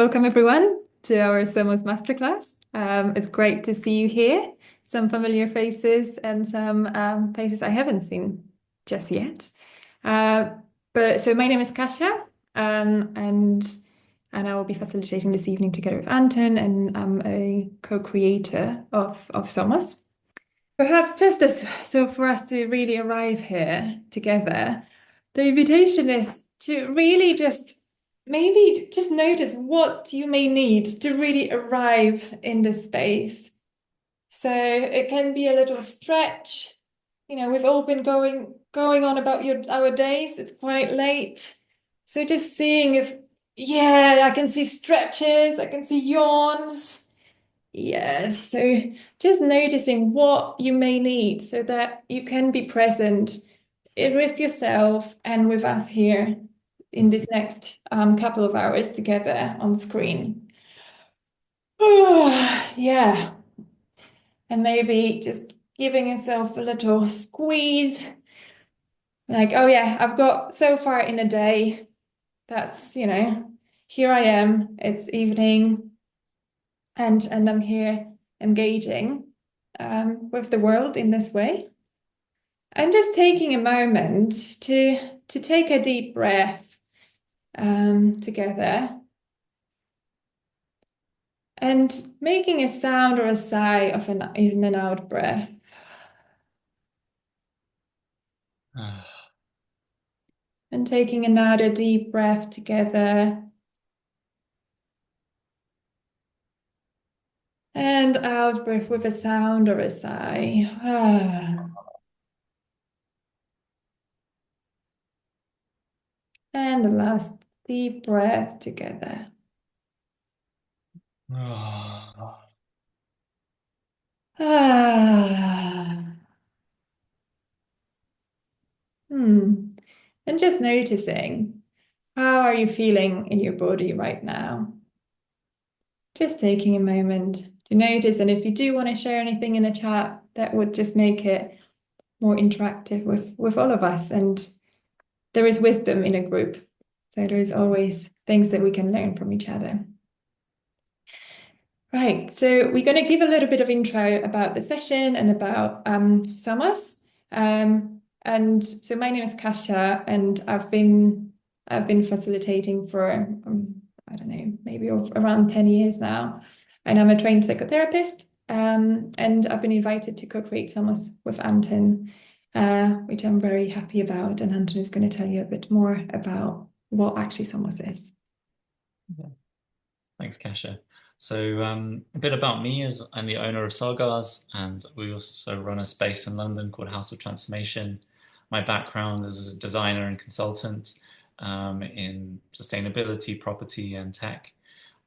Welcome everyone to our SOMOS Masterclass. It's great to see you here. Some familiar faces and some faces I haven't seen just yet. Uh, but my name is Kasia, and I will be facilitating this evening together with Anton, and I'm a co-creator of SOMOS. Perhaps just this, so for us to really arrive here together, the invitation is to really just maybe just notice what you may need to really arrive in the space. So it can be a little stretch. We've all been going on about our days. It's quite late. So just seeing if, yeah, I can see stretches, I can see yawns. Yes, so just noticing what you may need so that you can be present with yourself and with us here in this next couple of hours together on screen. Yeah, and maybe just giving yourself a little squeeze, like, oh yeah, I've got so far in a day. That's, here I am. It's evening, and I'm here engaging with the world in this way. And just taking a moment to take a deep breath together and making a sound or a sigh of an in and out breath. And taking another deep breath together. And out breath with a sound or a sigh. And the last deep breath together. Ah. Hmm. And just noticing, how are you feeling in your body right now? Just taking a moment to notice. And if you do want to share anything in the chat, that would just make it more interactive with all of us. And there is wisdom in a group. So there is always things that we can learn from each other. Right, so we're going to give a little bit of intro about the session and about SOMOS. And so my name is Kasia, and I've been facilitating for I don't know, maybe around 10 years now. And I'm a trained psychotherapist, and I've been invited to co-create SOMOS with Anton, which I'm very happy about. And Anton is going to tell you a bit more about what actually SOMOS is. Yeah. Thanks, Kasia. So a bit about me is I'm the owner of Sargars, and we also run a space in London called House of Transformation. My background is as a designer and consultant in sustainability, property, and tech.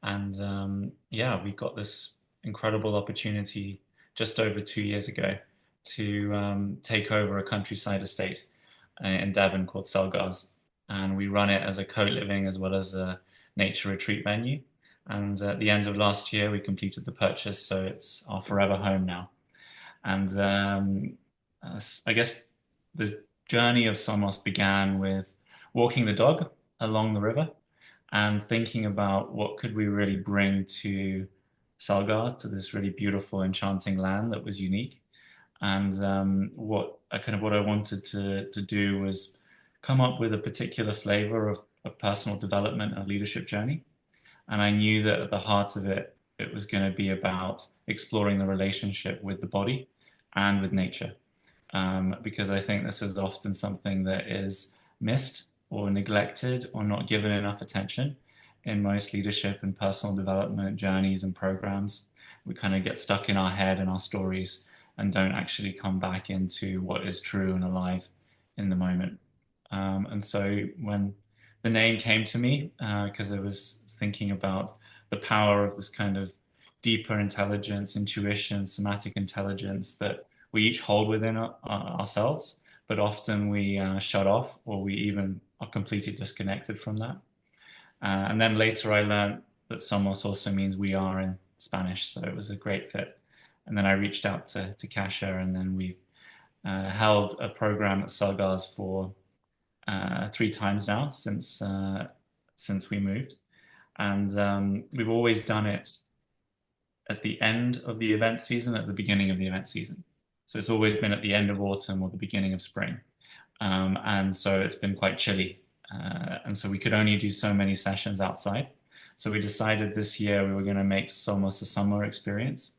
And yeah, we got this incredible opportunity just over 2 years ago to take over a countryside estate in Devon called Selgars. And we run it as a co-living as well as a nature retreat venue. And at the end of last year, we completed the purchase, so it's our forever home now. And I guess the journey of Somos began with walking the dog along the river and thinking about what could we really bring to Salgar, to this really beautiful, enchanting land that was unique. And what I wanted to do was come up with a particular flavor of personal development and leadership journey. And I knew that at the heart of it, it was going to be about exploring the relationship with the body and with nature. Because I think this is often something that is missed or neglected or not given enough attention in most leadership and personal development journeys and programs. We kind of get stuck in our head and our stories and don't actually come back into what is true and alive in the moment. And so when the name came to me, because I was thinking about the power of this kind of deeper intelligence, intuition, somatic intelligence that we each hold within ourselves, but often we shut off or we even are completely disconnected from that. And then later I learned that somos also means we are in Spanish, so it was a great fit. And then I reached out to Kasia, and then we've held a program at Salgars for 3 times now since we moved. And we've always done it at the end of the event season, at the beginning of the event season. So it's always been at the end of autumn or the beginning of spring. And so it's been quite chilly. And so we could only do so many sessions outside. So we decided this year we were going to make Somos a summer experience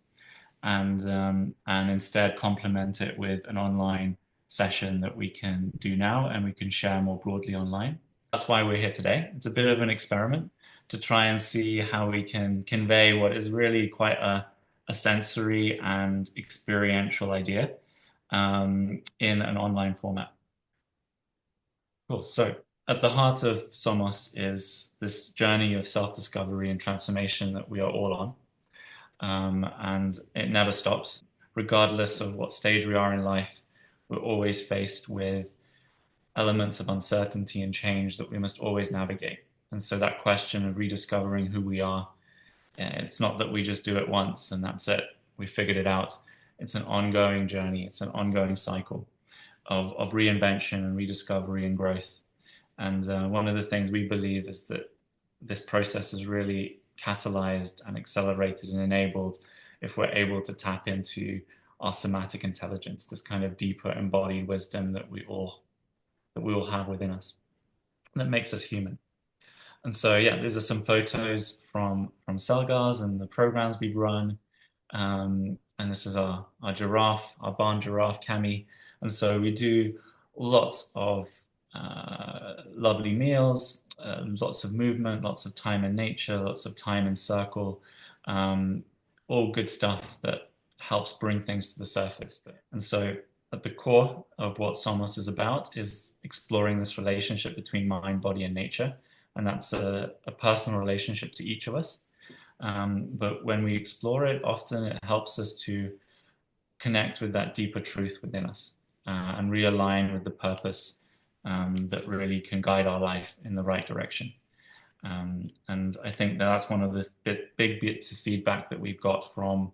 and instead complement it with an online session that we can do now and we can share more broadly online. That's why we're here today. It's a bit of an experiment to try and see how we can convey what is really quite a sensory and experiential idea in an online format. Cool. So, at the heart of Somos is this journey of self-discovery and transformation that we are all on. And it never stops. Regardless of what stage we are in life, we're always faced with elements of uncertainty and change that we must always navigate. And so that question of rediscovering who we are, it's not that we just do it once and that's it. We figured it out. It's an ongoing journey. It's an ongoing cycle of reinvention and rediscovery and growth. And one of the things we believe is that this process is really catalyzed and accelerated and enabled if we're able to tap into our somatic intelligence, this kind of deeper embodied wisdom that we all have within us that makes us human. And so, yeah, these are some photos from Selgars and the programs we've run. And this is our giraffe, our barn giraffe, Cami. And so we do lots of lovely meals, lots of movement, lots of time in nature, lots of time in circle, um, all good stuff that helps bring things to the surface. And so at the core of what Somos is about is exploring this relationship between mind, body, and nature. And that's a personal relationship to each of us. But when we explore it, often it helps us to connect with that deeper truth within us and realign with the purpose that really can guide our life in the right direction. And I think that's one of the big bits of feedback that we've got from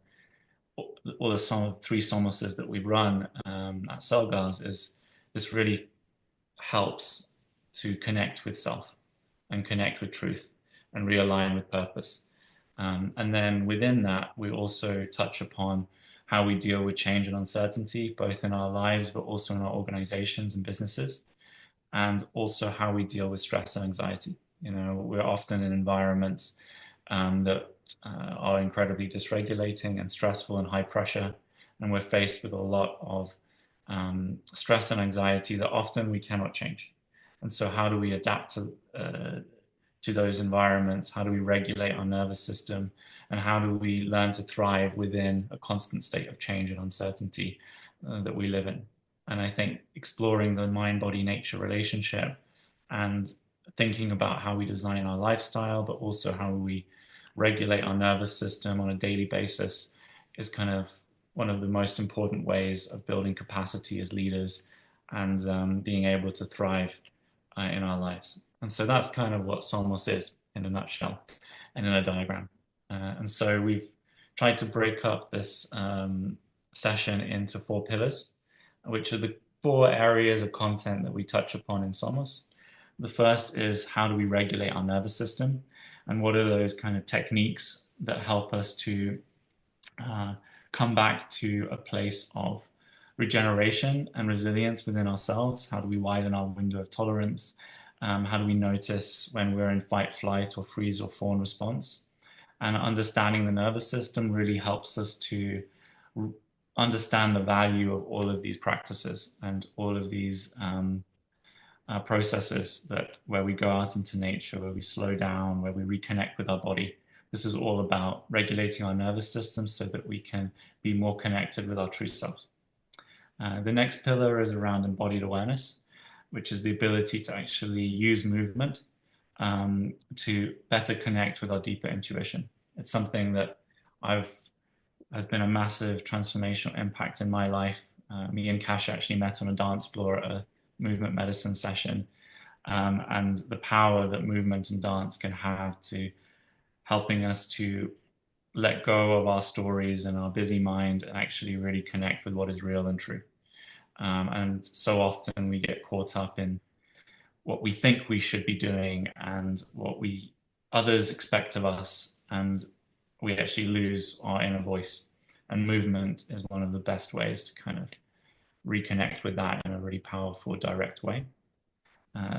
all the three somoses that we've run at Selgars is this really helps to connect with self and connect with truth and realign with purpose. And then within that, we also touch upon how we deal with change and uncertainty, both in our lives, but also in our organizations and businesses, and also how we deal with stress and anxiety. You know, we're often in environments that are incredibly dysregulating and stressful and high pressure, and we're faced with a lot of stress and anxiety that often we cannot change. And so, how do we adapt to those environments? How do we regulate our nervous system? And how do we learn to thrive within a constant state of change and uncertainty that we live in? And I think exploring the mind body nature relationship and thinking about how we design our lifestyle, but also how we regulate our nervous system on a daily basis is kind of one of the most important ways of building capacity as leaders and being able to thrive in our lives. And so that's kind of what Somos is in a nutshell and in a diagram. And so we've tried to break up this session into four pillars, which are the four areas of content that we touch upon in Somos. The first is how do we regulate our nervous system, and what are those kind of techniques that help us to come back to a place of regeneration and resilience within ourselves? How do we widen our window of tolerance? How do we notice when we're in fight, flight, or freeze or fawn response? And understanding the nervous system really helps us to understand the value of all of these practices and all of these processes that where we go out into nature, where we slow down, where we reconnect with our body. This is all about regulating our nervous system so that we can be more connected with our true self. The next pillar is around embodied awareness, which is the ability to actually use movement to better connect with our deeper intuition. It's something that has been a massive transformational impact in my life. Me and Cash actually met on a dance floor at a movement medicine session, and the power that movement and dance can have to helping us to let go of our stories and our busy mind and actually really connect with what is real and true. And so often we get caught up in what we think we should be doing and what we others expect of us, and we actually lose our inner voice. And movement is one of the best ways to kind of reconnect with that in a really powerful, direct way.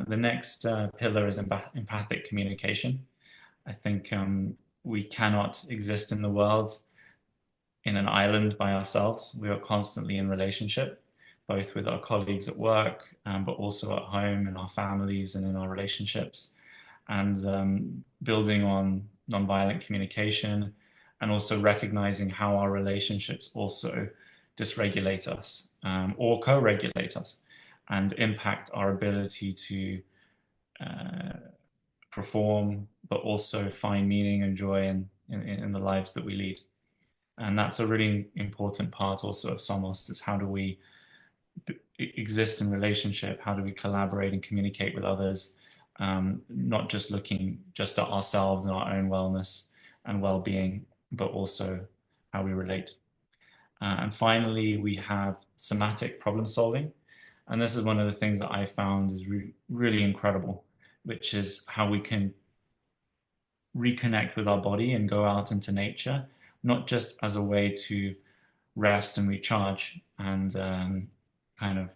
The next pillar is empathic communication. I think we cannot exist in the world in an island by ourselves. We are constantly in relationship, both with our colleagues at work, but also at home, in our families, and in our relationships. And building on nonviolent communication, and also recognizing how our relationships also dysregulate us or co-regulate us and impact our ability to uh, perform, but also find meaning and joy in the lives that we lead. And that's a really important part also of SOMOS, is how do we exist in relationship? How do we collaborate and communicate with others? Not just looking just at ourselves and our own wellness and well-being, but also how we relate. And finally, we have somatic problem solving. And this is one of the things that I found is really incredible, which is how we can reconnect with our body and go out into nature, not just as a way to rest and recharge and kind of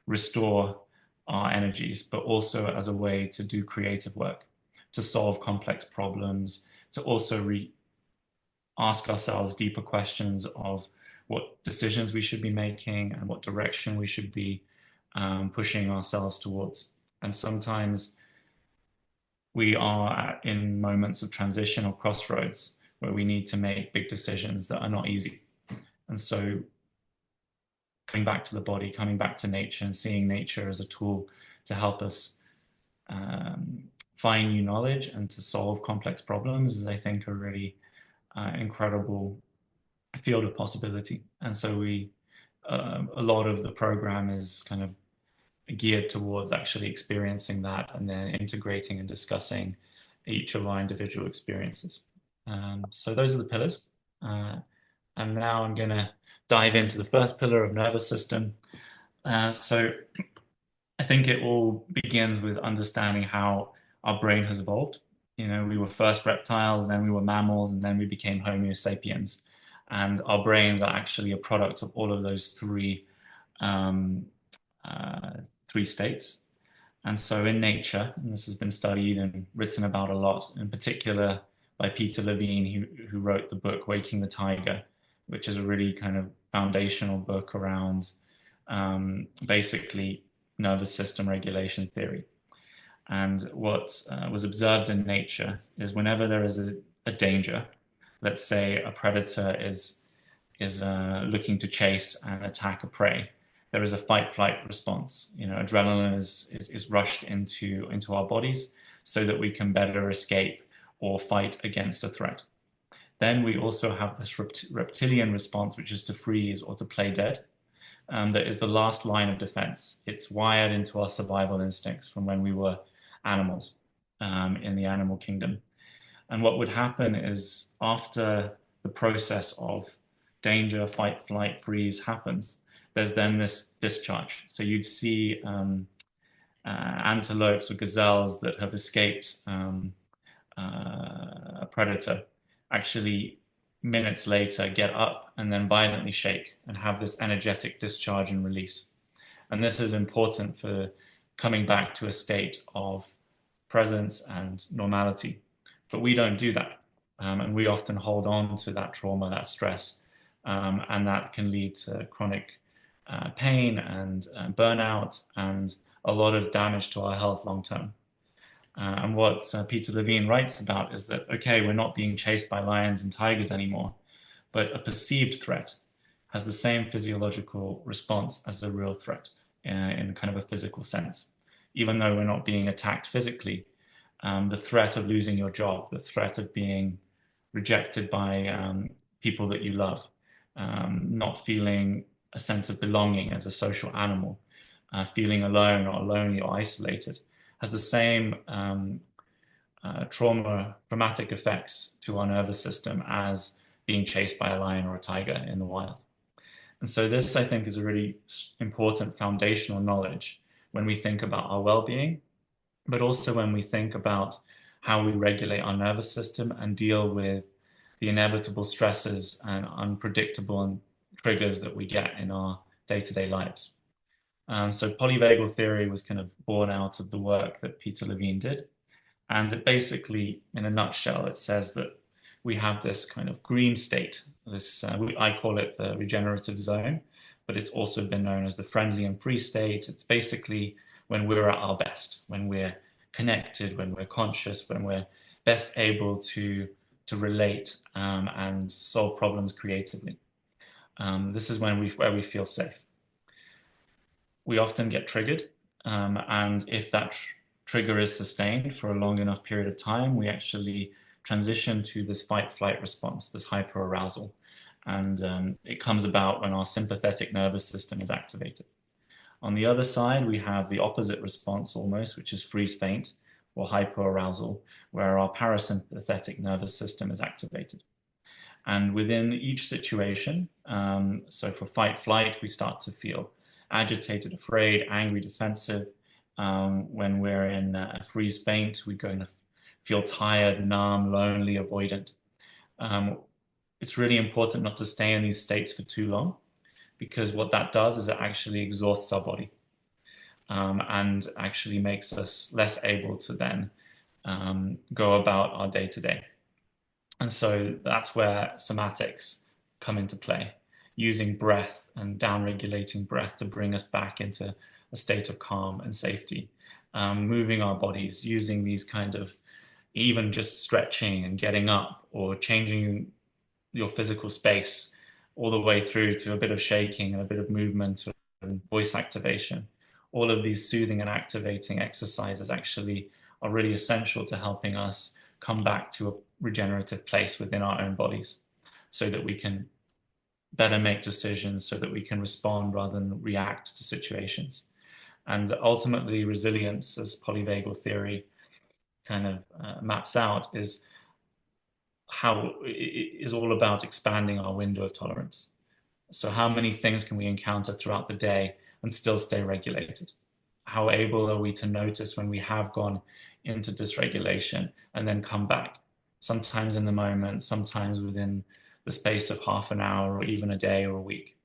restore our energies, but also as a way to do creative work, to solve complex problems, to also ask ourselves deeper questions of what decisions we should be making and what direction we should be pushing ourselves towards. And sometimes we are in moments of transition or crossroads where we need to make big decisions that are not easy. And so coming back to the body, coming back to nature, and seeing nature as a tool to help us find new knowledge and to solve complex problems is, I think, a really incredible field of possibility. And so a lot of the program is kind of geared towards actually experiencing that and then integrating and discussing each of our individual experiences. So those are the pillars. And now I'm going to dive into the first pillar of nervous system. So I think it all begins with understanding how our brain has evolved. You know, we were first reptiles, then we were mammals, and then we became Homo sapiens. And our brains are actually a product of all of those um, three states. And so in nature, and this has been studied and written about a lot, in particular by Peter Levine, who wrote the book Waking the Tiger, which is a really kind of foundational book around basically nervous system regulation theory. And what was observed in nature is whenever there is a danger, let's say a predator is looking to chase and attack a prey, there is a fight-flight response. You know, adrenaline is rushed into our bodies so that we can better escape or fight against a threat. Then we also have this reptilian response, which is to freeze or to play dead. That is the last line of defense. It's wired into our survival instincts from when we were animals in the animal kingdom. And what would happen is after the process of danger, fight, flight, freeze happens, there's then this discharge. So you'd see antelopes or gazelles that have escaped a predator actually minutes later get up and then violently shake and have this energetic discharge and release. And this is important for coming back to a state of presence and normality. But we don't do that. And we often hold on to that trauma, that stress, and that can lead to chronic pain and burnout and a lot of damage to our health long term. And what Peter Levine writes about is that, okay, we're not being chased by lions and tigers anymore, but a perceived threat has the same physiological response as a real threat in kind of a physical sense. Even though we're not being attacked physically, the threat of losing your job, the threat of being rejected by people that you love, not feeling a sense of belonging as a social animal, feeling alone or lonely or isolated, has the same traumatic effects to our nervous system as being chased by a lion or a tiger in the wild. And so this, I think, is a really important foundational knowledge when we think about our well-being, but also when we think about how we regulate our nervous system and deal with the inevitable stresses and unpredictable triggers that we get in our day-to-day lives. So polyvagal theory was kind of born out of the work that Peter Levine did. And it basically, in a nutshell, it says that we have this kind of green state. I call it the regenerative zone, but it's also been known as the friendly and free state. It's basically when we're at our best, when we're connected, when we're conscious, when we're best able to relate and solve problems creatively. This is where we feel safe. We often get triggered, and if that trigger is sustained for a long enough period of time, we actually transition to this fight-flight response, this hyperarousal, and it comes about when our sympathetic nervous system is activated. On the other side, we have the opposite response almost, which is freeze-faint or hyperarousal, where our parasympathetic nervous system is activated. And within each situation, so for fight flight, we start to feel agitated, afraid, angry, defensive. When we're in a freeze faint, we're going to feel tired, numb, lonely, avoidant. It's really important not to stay in these states for too long, because what that does is it actually exhausts our body and actually makes us less able to then go about our day to day. And so that's where somatics come into play, using breath and down-regulating breath to bring us back into a state of calm and safety, moving our bodies, using these kind of even just stretching and getting up or changing your physical space all the way through to a bit of shaking and a bit of movement and voice activation. All of these soothing and activating exercises actually are really essential to helping us come back to a regenerative place within our own bodies so that we can better make decisions, so that we can respond rather than react to situations. And ultimately, resilience, as polyvagal theory kind of maps out, is how it is all about expanding our window of tolerance. So how many things can we encounter throughout the day and still stay regulated? How able are we to notice when we have gone into dysregulation and then come back? Sometimes in the moment, sometimes within the space of half an hour or even a day or a week.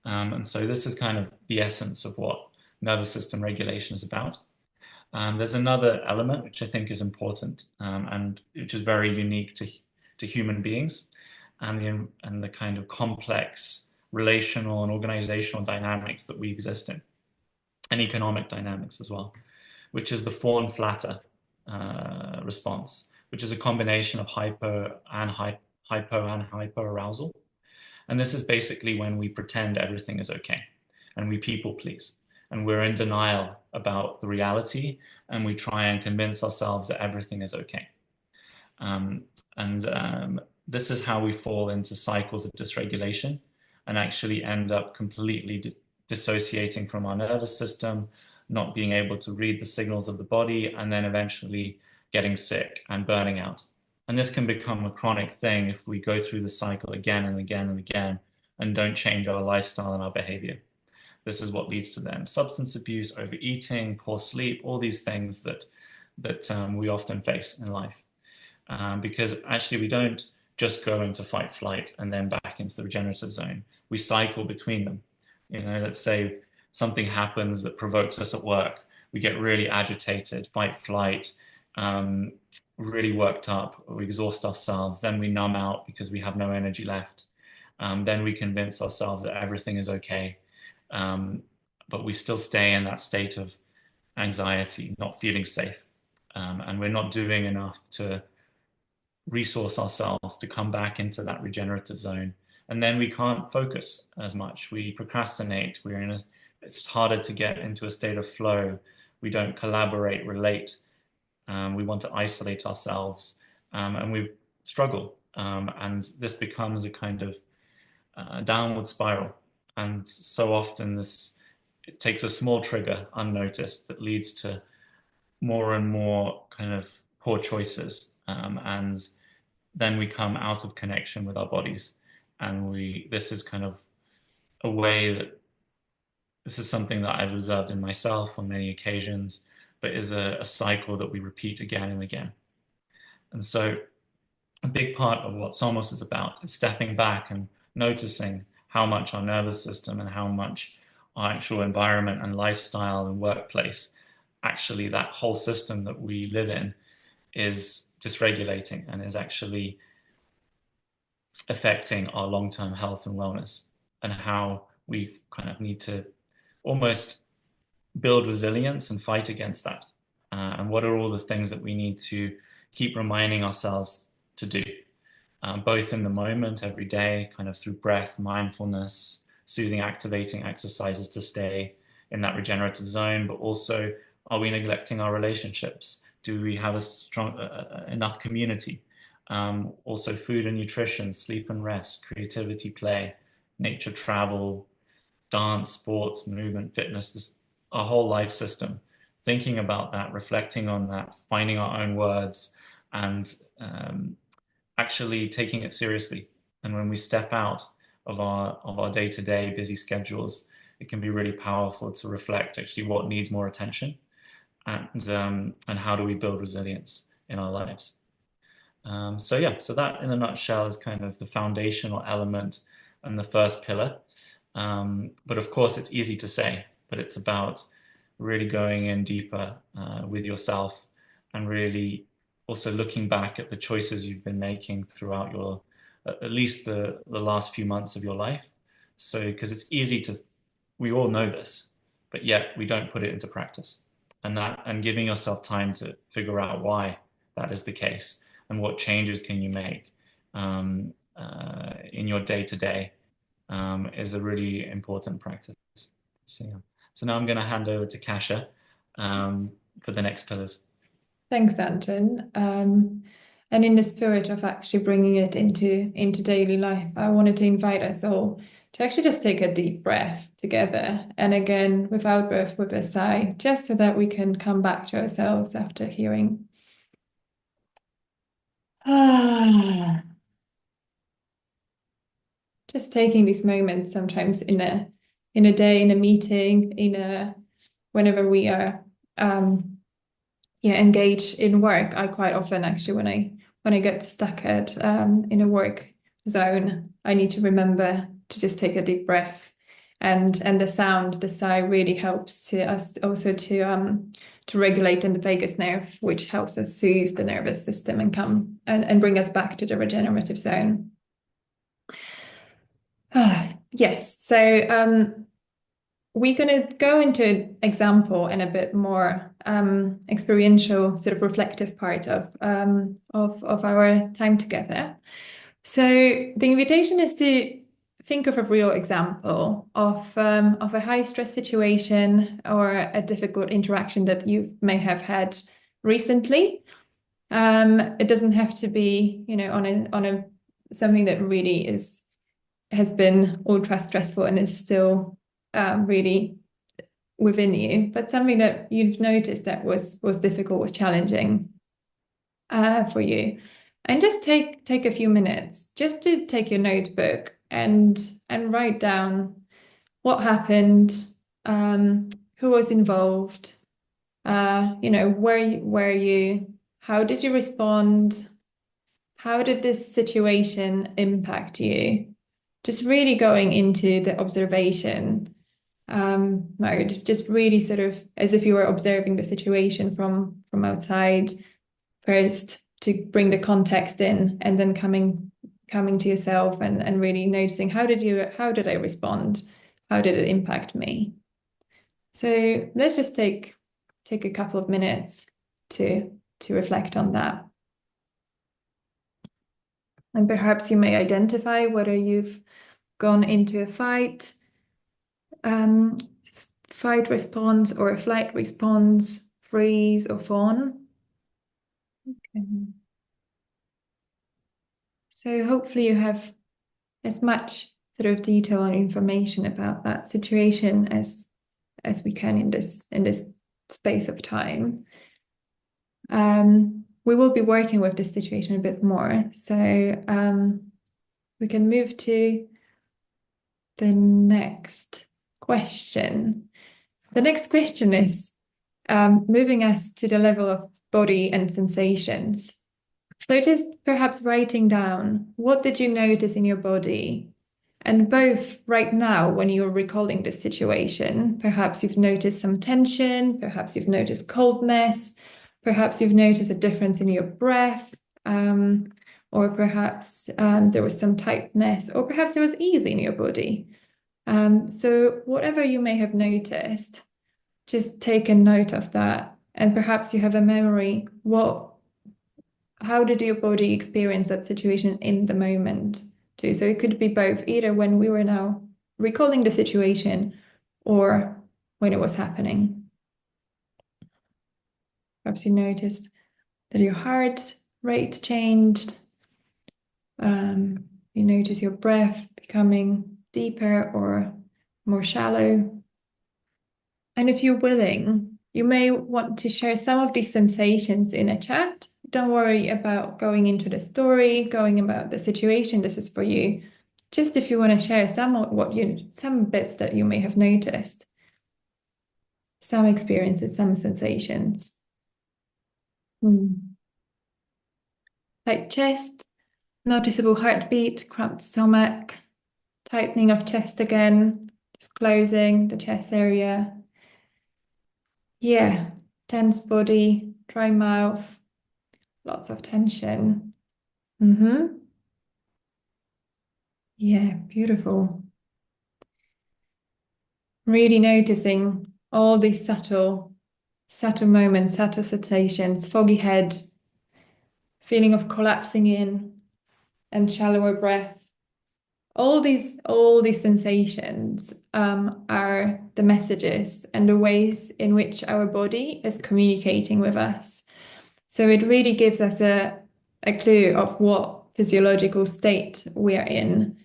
And so this is kind of the essence of what nervous system regulation is about. There's another element which I think is important and which is very unique to human beings and the kind of complex relational and organizational dynamics that we exist in, and economic dynamics as well, which is the fawn-flatter response, which is a combination of hypo and hyperarousal. And this is basically when we pretend everything is okay and we people please and we're in denial about the reality and we try and convince ourselves that everything is okay. And this is how we fall into cycles of dysregulation and actually end up completely dissociating from our nervous system, not being able to read the signals of the body, and then eventually getting sick and burning out. And this can become a chronic thing if we go through the cycle again and again and again and don't change our lifestyle and our behavior. This is what leads to then substance abuse, overeating, poor sleep, all these things that we often face in life. Because actually we don't just go into fight flight and then back into the regenerative zone. We cycle between them. Let's say something happens that provokes us at work. We get really agitated, fight flight, really worked up, we exhaust ourselves, then we numb out because we have no energy left. Then we convince ourselves that everything is okay. But we still stay in that state of anxiety, not feeling safe. And we're not doing enough to resource ourselves to come back into that regenerative zone. And then we can't focus as much. We procrastinate. It's harder to get into a state of flow. We don't collaborate, relate. We want to isolate ourselves, and we struggle. And this becomes a kind of downward spiral. And so often it takes a small trigger unnoticed that leads to more and more kind of poor choices. And then we come out of connection with our bodies. And this is kind of a way that this is something that I've observed in myself on many occasions, but is a cycle that we repeat again and again. And so a big part of what SOMOS is about is stepping back and noticing how much our nervous system and how much our actual environment and lifestyle and workplace, actually that whole system that we live in, is dysregulating and is actually affecting our long-term health and wellness, and how we kind of need to almost build resilience and fight against that. And what are all the things that we need to keep reminding ourselves to do, both in the moment, every day, kind of through breath, mindfulness, soothing, activating exercises to stay in that regenerative zone, but also, are we neglecting our relationships? Do we have a strong enough community? Also food and nutrition, sleep and rest, creativity, play, nature, travel, dance, sports, movement, fitness, this, our whole life system. Thinking about that, reflecting on that, finding our own words, and actually taking it seriously. And when we step out of our day-to-day busy schedules, it can be really powerful to reflect actually what needs more attention, and how do we build resilience in our lives. So yeah, so that in a nutshell is kind of the foundational element and the first pillar. But of course, it's easy to say, but it's about really going in deeper with yourself, and really also looking back at the choices you've been making throughout your, at least the last few months of your life. So, because it's easy to, we all know this, but yet we don't put it into practice. And giving yourself time to figure out why that is the case and what changes can you make in your day to day is a really important practice. So, yeah. So now I'm going to hand over to Kasha for the next pillars. Thanks, Anton. And in the spirit of actually bringing it into daily life, I wanted to invite us all to actually just take a deep breath together. And again, without breath, with a sigh, just so that we can come back to ourselves after hearing. Just taking these moments sometimes in a day, in a meeting, whenever we are engaged in work. I quite often actually when I get stuck in a work zone, I need to remember to just take a deep breath, and the sigh really helps to us also to regulate in the vagus nerve, which helps us soothe the nervous system and come and bring us back to the regenerative zone. Yes, so we're going to go into an example and a bit more experiential, sort of reflective part of our time together. So the invitation is to think of a real example of a high stress situation or a difficult interaction that you may have had recently. It doesn't have to be, on a something that really has been ultra stressful and is still really within you, but something that you've noticed that was difficult, was challenging for you. And just take a few minutes just to take your notebook and write down what happened, who was involved, where you, how did you respond, how did this situation impact you? Just really going into the observation mode, just really sort of as if you were observing the situation from outside first, to bring the context in, and then coming to yourself and really noticing how did I respond? How did it impact me? So let's just take a couple of minutes to reflect on that. And perhaps you may identify whether you've gone into a fight response or a flight response, freeze or fawn. Okay. So hopefully you have as much sort of detail and information about that situation as we can in this space of time. We will be working with this situation a bit more, so we can move to the next question. The next question is moving us to the level of body and sensations. So just perhaps writing down, what did you notice in your body? And both right now, when you're recalling this situation, perhaps you've noticed some tension, perhaps you've noticed coldness, perhaps you've noticed a difference in your breath, or perhaps there was some tightness, or perhaps there was ease in your body. So whatever you may have noticed, just take a note of that. And perhaps you have a memory. How did your body experience that situation in the moment too? So it could be both, either when we were now recalling the situation or when it was happening. Perhaps you noticed that your heart rate changed. You notice your breath becoming deeper or more shallow. And if you're willing, you may want to share some of these sensations in a chat. Don't worry about going into the story, going about the situation. This is for you. Just if you want to share some bits that you may have noticed, some experiences, some sensations. Like chest, noticeable heartbeat, cramped stomach, tightening of chest again, just closing the chest area. Yeah, tense body, dry mouth, lots of tension. Yeah, beautiful. Really noticing all these subtle moments, subtle sensations, foggy head, feeling of collapsing in and shallower breath. All these sensations are the messages and the ways in which our body is communicating with us. So it really gives us a clue of what physiological state we are in.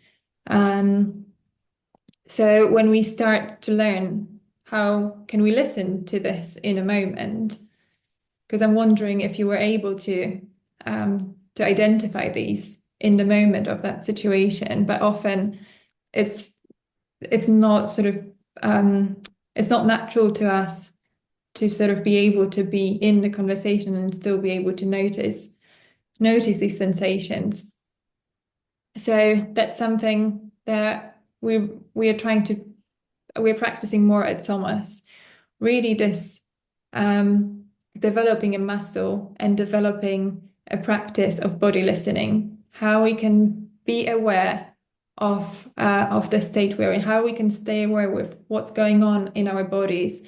So when we start to learn, how can we listen to this in a moment? Because I'm wondering if you were able to identify these in the moment of that situation, but often it's it's not sort of it's not natural to us to sort of be able to be in the conversation and still be able to notice these sensations. So that's something that we're practicing more at SOMOS. Really, this developing a muscle and developing a practice of body listening. How we can be aware of the state we're in. How we can stay aware with what's going on in our bodies.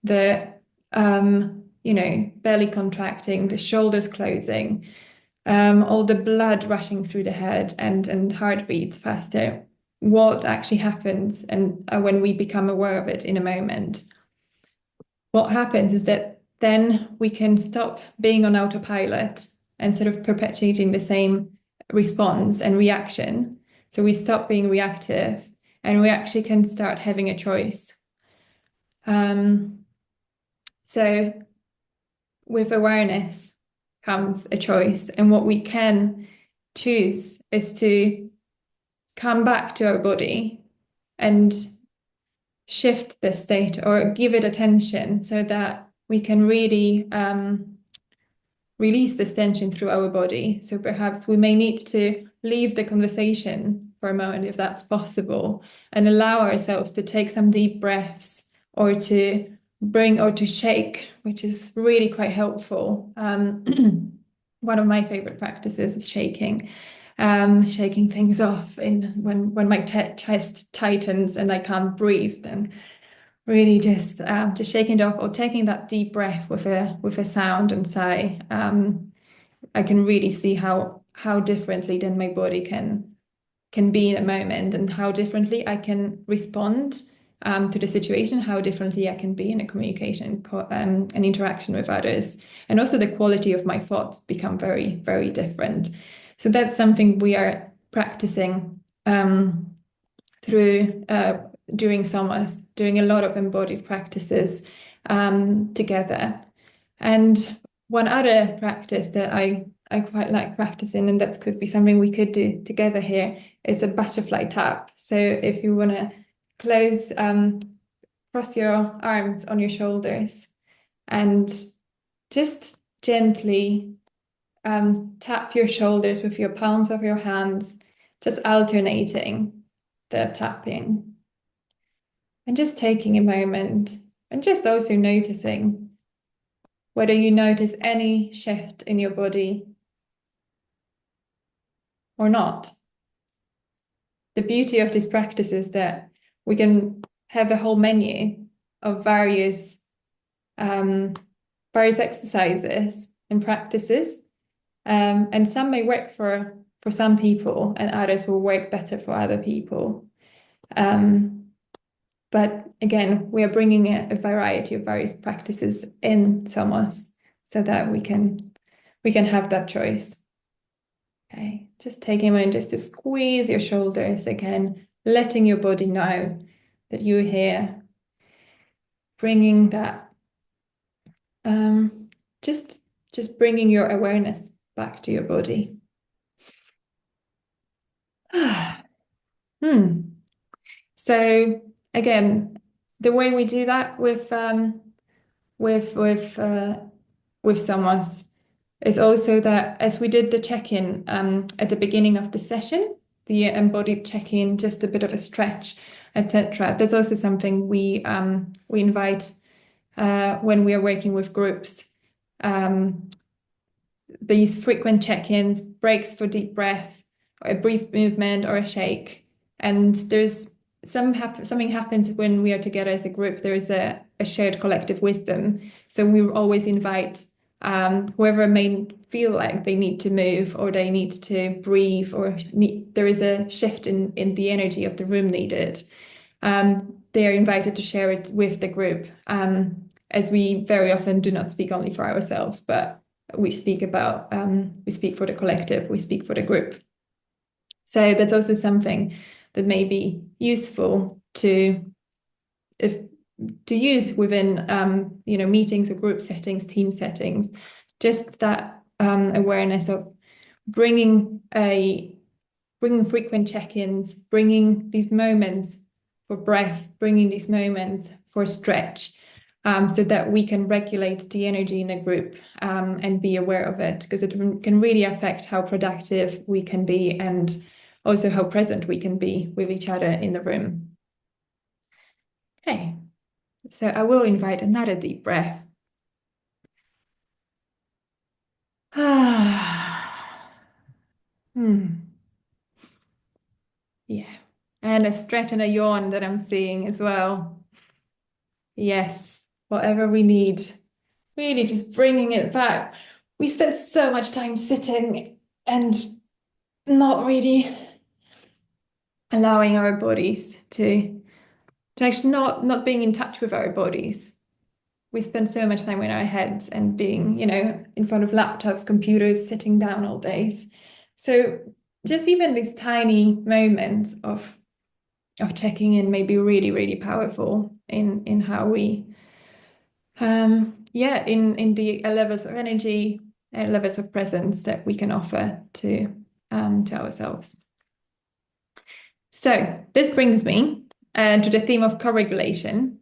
The belly contracting, the shoulders closing, all the blood rushing through the head and heartbeats faster. What actually happens and when we become aware of it in a moment. What happens is that then we can stop being on autopilot and sort of perpetuating the same response and reaction. So we stop being reactive and we actually can start having a choice. So with awareness comes a choice, and what we can choose is to come back to our body and shift the state or give it attention so that we can really release this tension through our body. So perhaps we may need to leave the conversation for a moment if that's possible and allow ourselves to take some deep breaths or to shake, which is really quite helpful. One of my favorite practices is shaking. Shaking things off when my chest tightens and I can't breathe, then really just shaking it off or taking that deep breath with a sound and sigh. I can really see how differently then my body can be in a moment and how differently I can respond to the situation, how differently I can be in a communication and interaction with others. And also the quality of my thoughts become very, very different. So that's something we are practicing through during SOMOS, doing a lot of embodied practices together. And one other practice that I quite like practicing, and that could be something we could do together here, is a butterfly tap. So if you want to cross your arms on your shoulders and just gently tap your shoulders with your palms of your hands, just alternating the tapping. And just taking a moment and just also noticing whether you notice any shift in your body or not. The beauty of this practice is that we can have a whole menu of various exercises and practices, and some may work for some people, and others will work better for other people. But again, we are bringing a variety of various practices in SOMOS so that we can have that choice. Okay, just taking a moment just to squeeze your shoulders again, letting your body know that you're here, bringing that, just bringing your awareness back to your body. So again, the way we do that with SOMOS is also that as we did the check-in at the beginning of the session, the embodied check-in, just a bit of a stretch, etc. That's also something we invite when we are working with groups. These frequent check-ins, breaks for deep breath, or a brief movement or a shake. And there's something happens when we are together as a group. There is a shared collective wisdom. So we always invite whoever may feel like they need to move or they need to breathe or there is a shift in the energy of the room needed. They are invited to share it with the group, as we very often do not speak only for ourselves, but we speak for the collective, we speak for the group. So that's also something that may be useful to use within meetings or group settings, team settings, just that awareness of bringing frequent check-ins, bringing these moments for breath, bringing these moments for stretch, so that we can regulate the energy in a group and be aware of it, because it can really affect how productive we can be and also how present we can be with each other in the room. Okay, so I will invite another deep breath. Yeah, and a stretch and a yawn that I'm seeing as well. Yes, whatever we need, really just bringing it back. We spend so much time sitting and not really allowing our bodies to actually not being in touch with our bodies. We spend so much time in our heads and being, in front of laptops, computers, sitting down all days. So just even these tiny moments of checking in may be really, really powerful in how we, in the levels of energy and levels of presence that we can offer to ourselves. So this brings me to the theme of co-regulation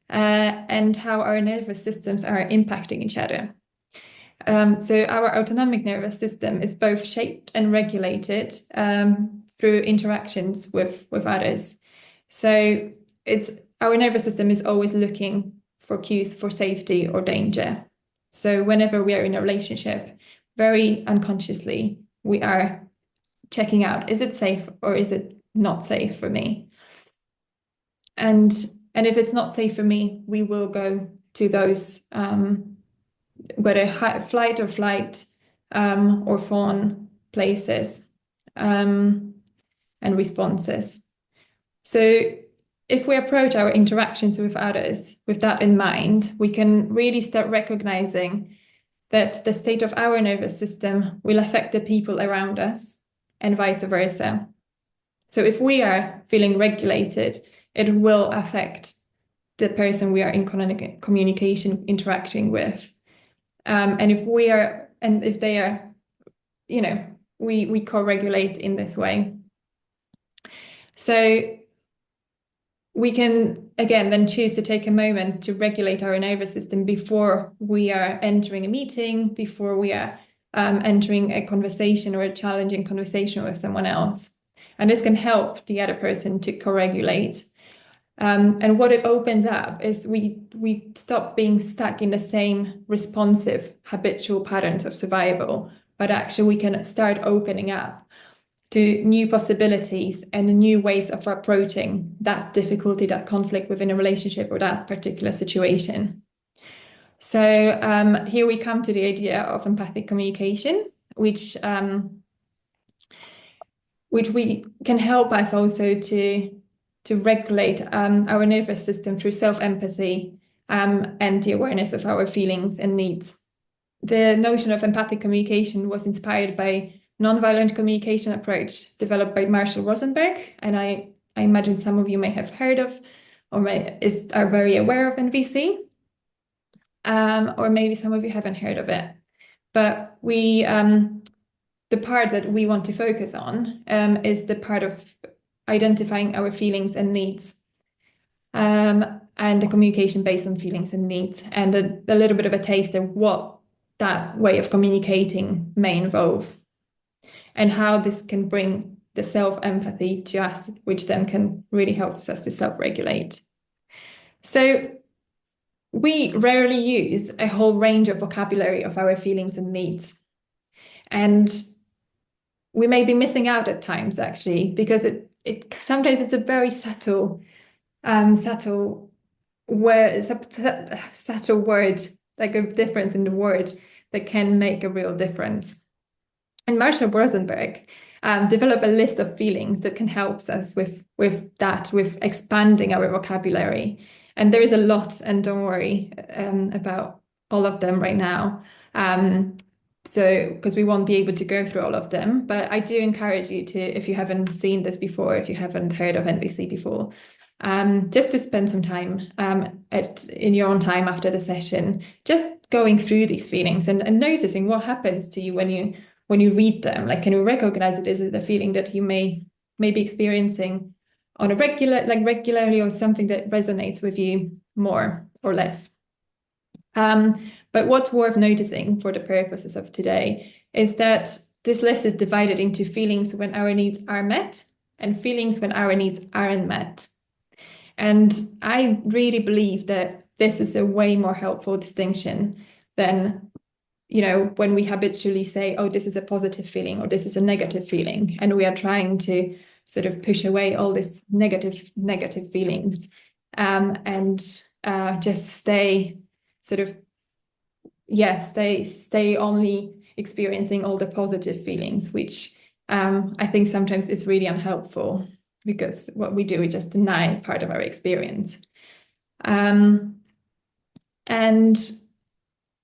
and how our nervous systems are impacting each other. So our autonomic nervous system is both shaped and regulated through interactions with others. So our nervous system is always looking for cues for safety or danger. So whenever we are in a relationship, very unconsciously, we are checking out, is it safe or is it not safe for me? And if it's not safe for me, we will go to those whether flight or fawn places and responses. So if we approach our interactions with others with that in mind, we can really start recognizing that the state of our nervous system will affect the people around us and vice versa. So if we are feeling regulated, it will affect the person we are in communication interacting with. And if they are, we co-regulate in this way. So we can, again, then choose to take a moment to regulate our nervous system before we are entering a meeting, before we are entering a conversation or a challenging conversation with someone else. And this can help the other person to co-regulate. And what it opens up is we stop being stuck in the same responsive habitual patterns of survival, but actually we can start opening up to new possibilities and new ways of approaching that difficulty, that conflict within a relationship or that particular situation. So here we come to the idea of empathic communication, which we can help us also to regulate our nervous system through self-empathy and the awareness of our feelings and needs. The notion of empathic communication was inspired by nonviolent communication approach developed by Marshall Rosenberg, and I imagine some of you may have heard of or are very aware of NVC, or maybe some of you haven't heard of it. But the part that we want to focus on is the part of identifying our feelings and needs, and the communication based on feelings and needs, and a little bit of a taste of what that way of communicating may involve, and how this can bring the self-empathy to us, which then can really help us to self-regulate. So we rarely use a whole range of vocabulary of our feelings and needs. And we may be missing out at times, actually, because it sometimes it's a very subtle word, like a difference in the word that can make a real difference. And Marshall Rosenberg developed a list of feelings that can help us with expanding our vocabulary. And there is a lot, and don't worry about all of them right now. So, because we won't be able to go through all of them, but I do encourage you to, if you haven't seen this before, if you haven't heard of NVC before, just to spend some time in your own time after the session, just going through these feelings and noticing what happens to you when you read them. Like, can you recognize it? Is it a feeling that you may be experiencing on a regularly, or something that resonates with you more or less? But what's worth noticing for the purposes of today is that this list is divided into feelings when our needs are met and feelings when our needs aren't met. And I really believe that this is a way more helpful distinction than, when we habitually say, oh, this is a positive feeling or this is a negative feeling. And we are trying to sort of push away all these negative feelings and just stay only experiencing all the positive feelings, which I think sometimes is really unhelpful, because what we do is just deny part of our experience. And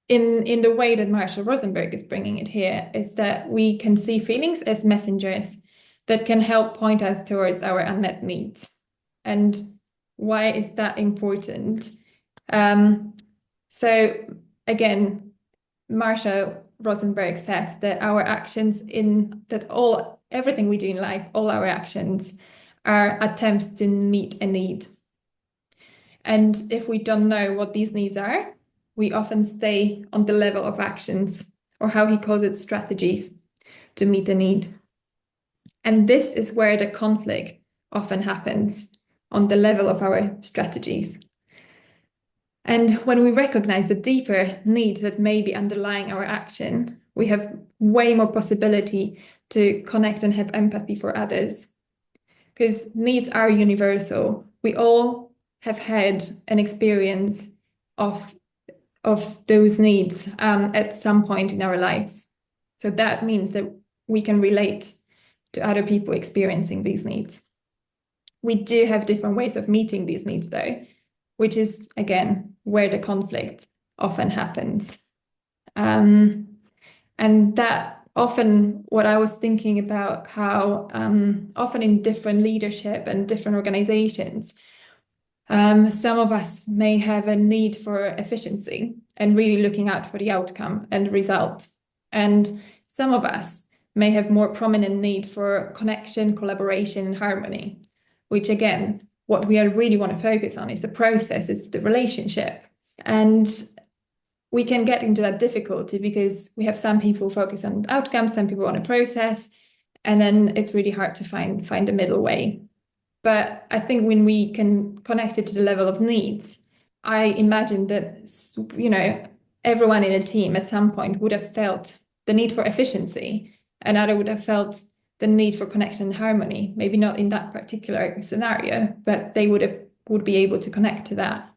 in the way that Marshall Rosenberg is bringing it here is that we can see feelings as messengers that can help point us towards our unmet needs. And why is that important? So again, Marshall Rosenberg says that our actions everything we do in life, all our actions are attempts to meet a need. And if we don't know what these needs are, we often stay on the level of actions, or how he calls it, strategies, to meet the need. And this is where the conflict often happens, on the level of our strategies. And when we recognize the deeper need that may be underlying our action, we have way more possibility to connect and have empathy for others. Because needs are universal. We all have had an experience of those needs at some point in our lives. So that means that we can relate to other people experiencing these needs. We do have different ways of meeting these needs, though, which is, again, where the conflict often happens. And that often, what I was thinking about, how often in different leadership and different organizations, some of us may have a need for efficiency and really looking out for the outcome and result. And some of us may have more prominent need for connection, collaboration, and harmony, which, again, what we really want to focus on is the process, it's the relationship. And we can get into that difficulty because we have some people focus on outcomes, some people on a process, and then it's really hard to find a middle way. But I think when we can connect it to the level of needs, I imagine that, everyone in a team at some point would have felt the need for efficiency. Another would have felt the need for connection and harmony. Maybe not in that particular scenario, but they would be able to connect to that,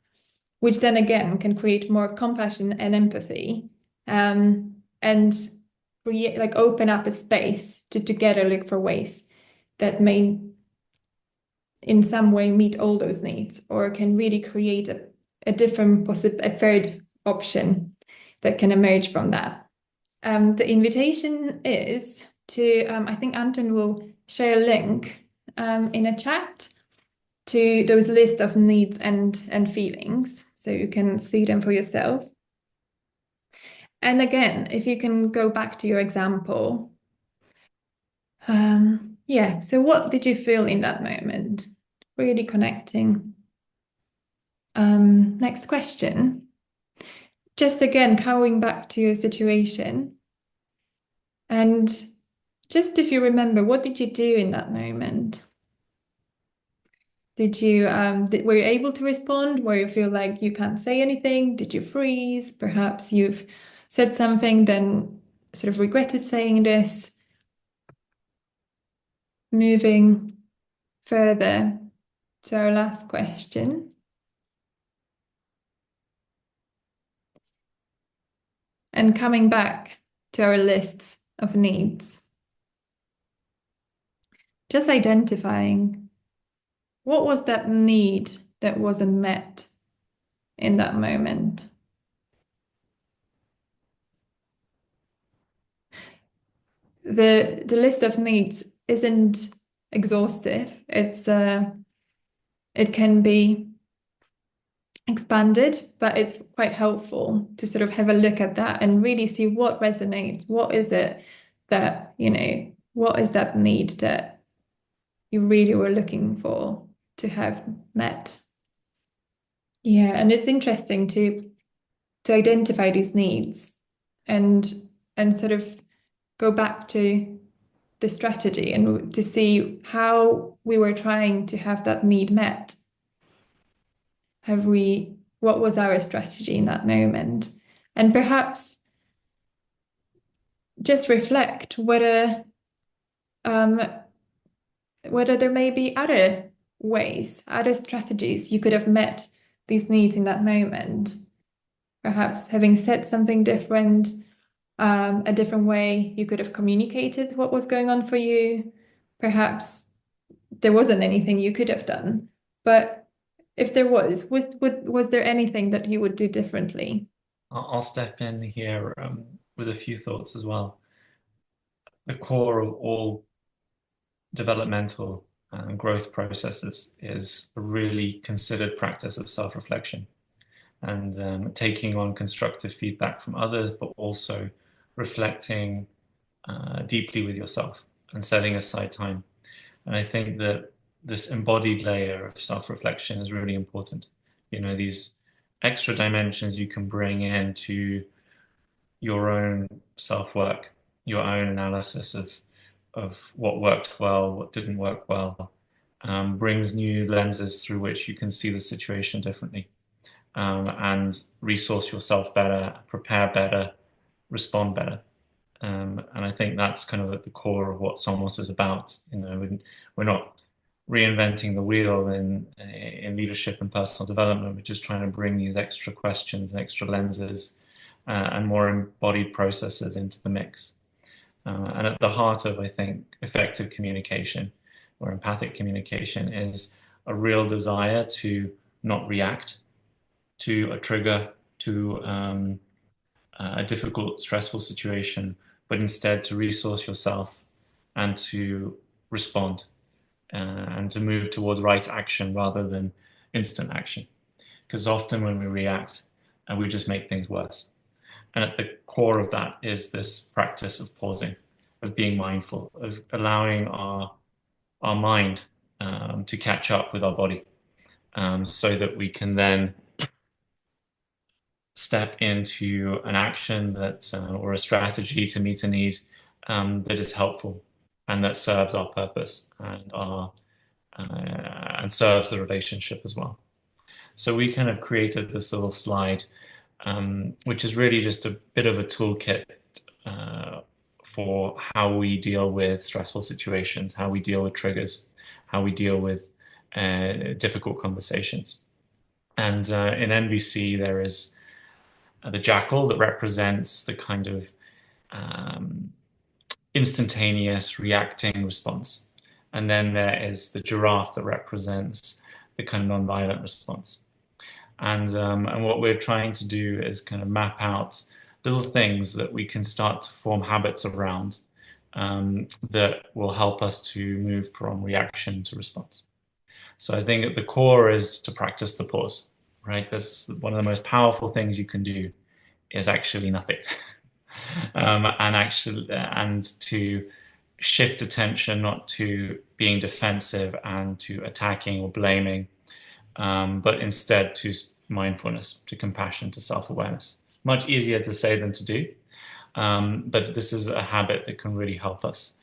which then again can create more compassion and empathy, and create like open up a space to together look for ways that may in some way meet all those needs or can really create a different a third option that can emerge from that. The invitation is to, I think Anton will share a link in a chat to those list of needs and feelings so you can see them for yourself. And again, if you can go back to your example, yeah, so what did you feel in that moment? Really connecting. Next question. Just again, going back to your situation. And just if you remember, what did you do in that moment? Did you were you able to respond? Where you feel like you can't say anything? Did you freeze? Perhaps you've said something, then sort of regretted saying this. Moving further to our last question. And coming back to our lists of needs. Just identifying what was that need that wasn't met in that moment. The list of needs isn't exhaustive. It can be expanded, but it's quite helpful to sort of have a look at that and really see what resonates. What is it that, what is that need that you really were looking for to have met? Yeah, and it's interesting to identify these needs and sort of go back to the strategy and to see how we were trying to have that need met. What was our strategy in that moment? And perhaps just reflect whether there may be other ways, other strategies you could have met these needs in that moment. Perhaps having said something different, a different way you could have communicated what was going on for you. Perhaps there wasn't anything you could have done, but if there was there anything that you would do differently? I'll step in here with a few thoughts as well. The core of all developmental and growth processes is a really considered practice of self-reflection and taking on constructive feedback from others, but also reflecting deeply with yourself and setting aside time. And I think that this embodied layer of self-reflection is really important. These extra dimensions you can bring into your own self-work, your own analysis of what worked well, what didn't work well, brings new lenses through which you can see the situation differently, and resource yourself better, prepare better, respond better. And I think that's kind of at the core of what SOMOS is about. We're not reinventing the wheel in leadership and personal development. We're just trying to bring these extra questions and extra lenses and more embodied processes into the mix. And at the heart of, I think, effective communication or empathic communication is a real desire to not react to a trigger, to a difficult, stressful situation, but instead to resource yourself and to respond and to move towards right action rather than instant action. Because often when we react, and we just make things worse. And at the core of that is this practice of pausing, of being mindful, of allowing our mind to catch up with our body, so that we can then step into an action that or a strategy to meet a need that is helpful and that serves our purpose and serves the relationship as well. So we kind of created this little slide, which is really just a bit of a toolkit uh, for how we deal with stressful situations, how we deal with triggers, how we deal with difficult conversations. And in NVC, there is the jackal that represents the kind of um, instantaneous reacting response. And then there is the giraffe that represents the kind of nonviolent response. And what we're trying to do is kind of map out little things that we can start to form habits around that will help us to move from reaction to response. So I think at the core is to practice the pause, right? That's one of the most powerful things you can do is actually nothing. And to shift attention not to being defensive and to attacking or blaming, but instead to mindfulness, to compassion, to self-awareness. Much easier to say than to do, but this is a habit that can really help us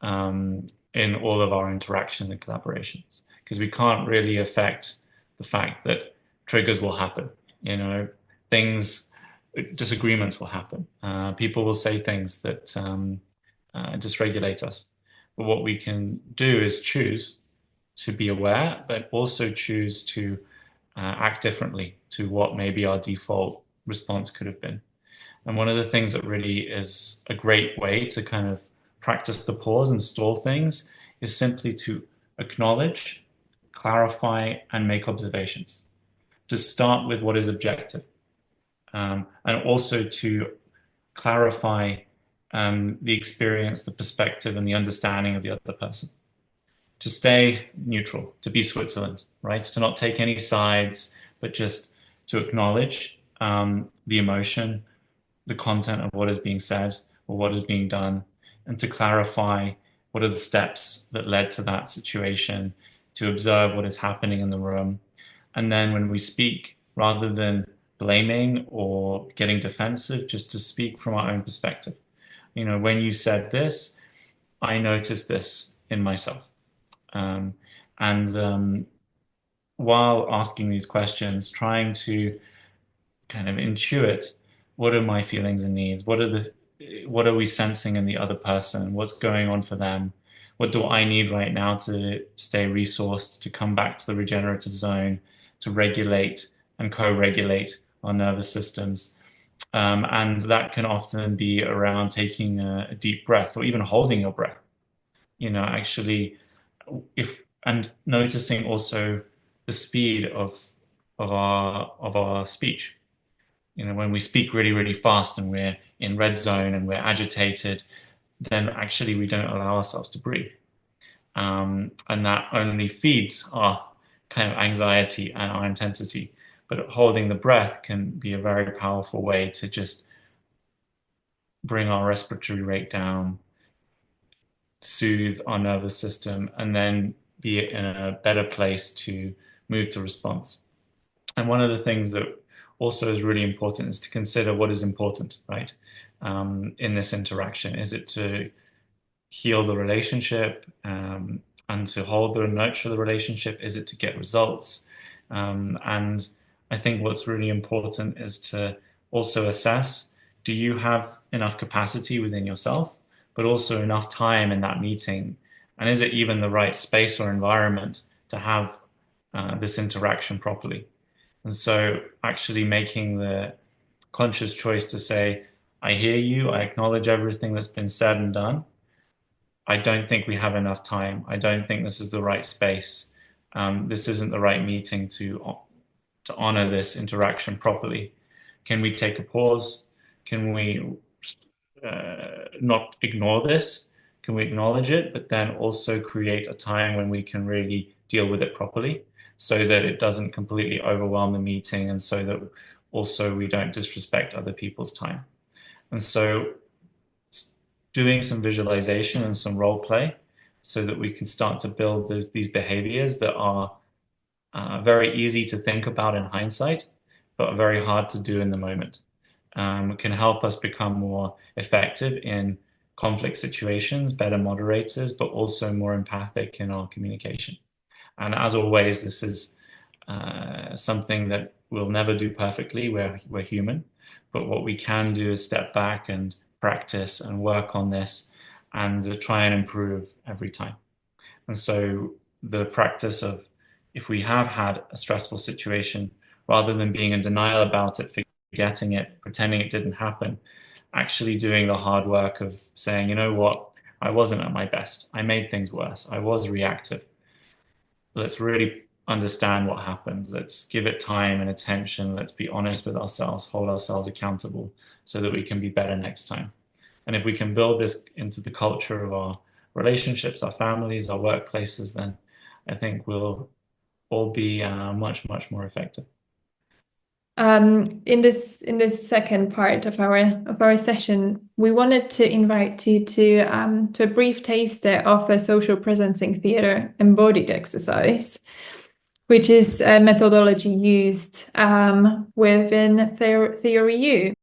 in all of our interactions and collaborations because we can't really affect the fact that triggers will happen. You know, things, disagreements will happen. People will say things that dysregulate us. But what we can do is choose to be aware, but also choose to act differently to what maybe our default response could have been. And one of the things that really is a great way to kind of practice the pause and stall things is simply to acknowledge, clarify, and make observations. To start with what is objective, and also to clarify the experience, the perspective, and the understanding of the other person. To stay neutral, to be Switzerland, right? To not take any sides, but just to acknowledge the emotion, the content of what is being said or what is being done, and to clarify what are the steps that led to that situation, to observe what is happening in the room. And then when we speak, rather than blaming or getting defensive, just to speak from our own perspective. You know, when you said this, I noticed this in myself. Um, and while asking these questions, trying to kind of intuit what are my feelings and needs, what are we sensing in the other person, what's going on for them, what do I need right now to stay resourced, to come back to the regenerative zone, to regulate and co-regulate our nervous systems. And that can often be around taking a deep breath or even holding your breath. You know, actually, if and noticing also the speed of our speech. You know, when we speak really, really fast and we're in red zone and we're agitated, then actually we don't allow ourselves to breathe. And that only feeds our kind of anxiety and our intensity. But holding the breath can be a very powerful way to just bring our respiratory rate down, soothe our nervous system, and then be in a better place to move to response. And one of the things that also is really important is to consider what is important, right? In this interaction. Is it to heal the relationship and to hold and nurture the relationship? Is it to get results? And I think what's really important is to also assess, do you have enough capacity within yourself, but also enough time in that meeting? And is it even the right space or environment to have this interaction properly? And so actually making the conscious choice to say, I hear you, I acknowledge everything that's been said and done. I don't think we have enough time. I don't think this is the right space. This isn't the right meeting to honor this interaction properly. Can we take a pause? Can we not ignore this? Can we acknowledge it, but then also create a time when we can really deal with it properly so that it doesn't completely overwhelm the meeting and so that also we don't disrespect other people's time. And so doing some visualization and some role play so that we can start to build these behaviors that are very easy to think about in hindsight, but very hard to do in the moment. Can help us become more effective in conflict situations, better moderators, but also more empathic in our communication. And as always, this is something that we'll never do perfectly. We're human, but what we can do is step back and practice and work on this and try and improve every time. And so the practice of if we have had a stressful situation, rather than being in denial about it, forgetting it, pretending it didn't happen, actually doing the hard work of saying, you know what, I wasn't at my best. I made things worse. I was reactive. Let's really understand what happened. Let's give it time and attention. Let's be honest with ourselves, hold ourselves accountable so that we can be better next time. And if we can build this into the culture of our relationships, our families, our workplaces, then I think we'll all be much more effective. In this second part of our session, we wanted to invite you to a brief taster of a social presencing theater embodied exercise, which is a methodology used within Theory U.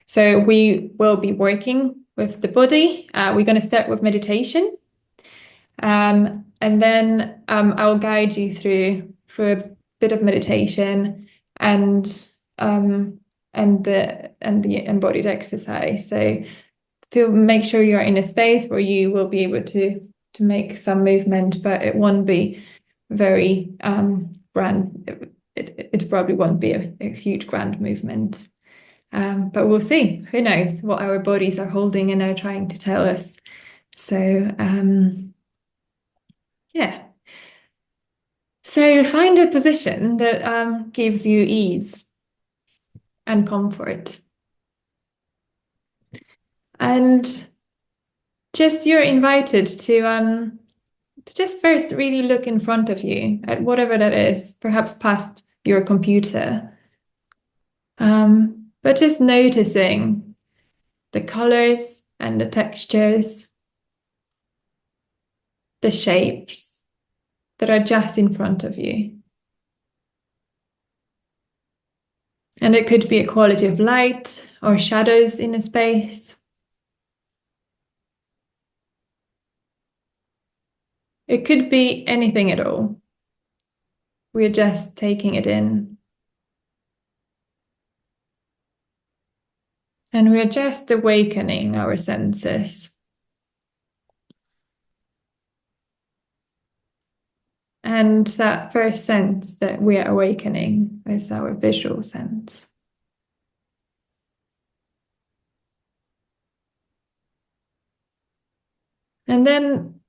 So we will be working with the body. We're going to start with meditation, and then I'll guide you through a bit of meditation and the embodied exercise. So make sure you're in a space where you will be able to make some movement, but it won't be very grand. It probably won't be a huge grand movement. But we'll see. Who knows what our bodies are holding and are trying to tell us. So yeah. So find a position that gives you ease and comfort. And just you're invited to just first really look in front of you at whatever that is, perhaps past your computer. But just noticing the colors and the textures, the shapes that are just in front of you. And it could be a quality of light or shadows in a space. It could be anything at all. We're just taking it in. And we're just awakening our senses. And that first sense that we're awakening is our visual sense. And then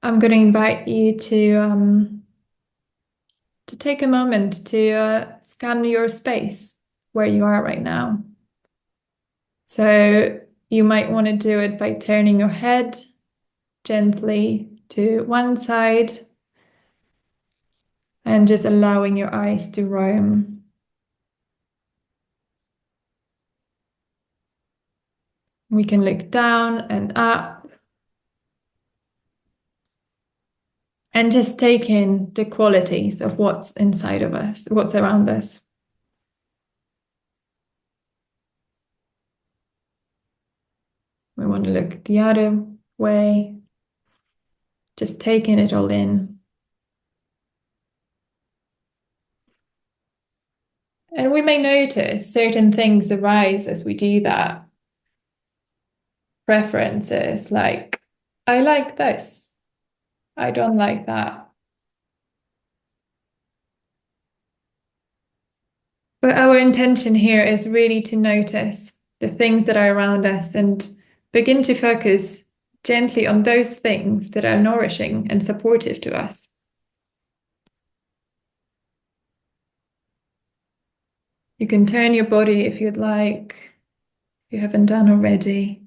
I'm going to invite you to take a moment to scan your space where you are right now. So you might want to do it by turning your head gently to one side and just allowing your eyes to roam. We can look down and up and just take in the qualities of what's inside of us, what's around us. We want to look the other way, just taking it all in. And we may notice certain things arise as we do that. Preferences like, I like this, I don't like that. But our intention here is really to notice the things that are around us and begin to focus gently on those things that are nourishing and supportive to us. You can turn your body if you'd like, if you haven't done already.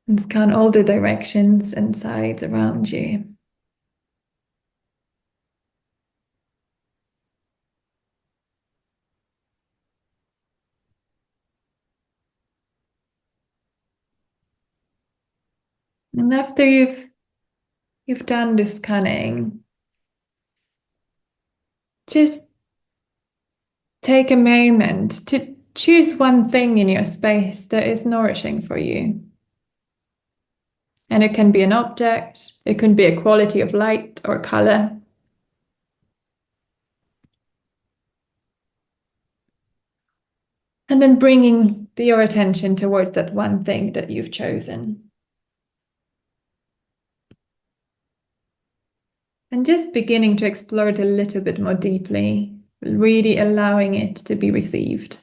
And scan all the directions and sides around you. And after you've done the scanning, just take a moment to choose one thing in your space that is nourishing for you. And it can be an object, it can be a quality of light or color. And then bringing your attention towards that one thing that you've chosen. And just beginning to explore it a little bit more deeply, really allowing it to be received.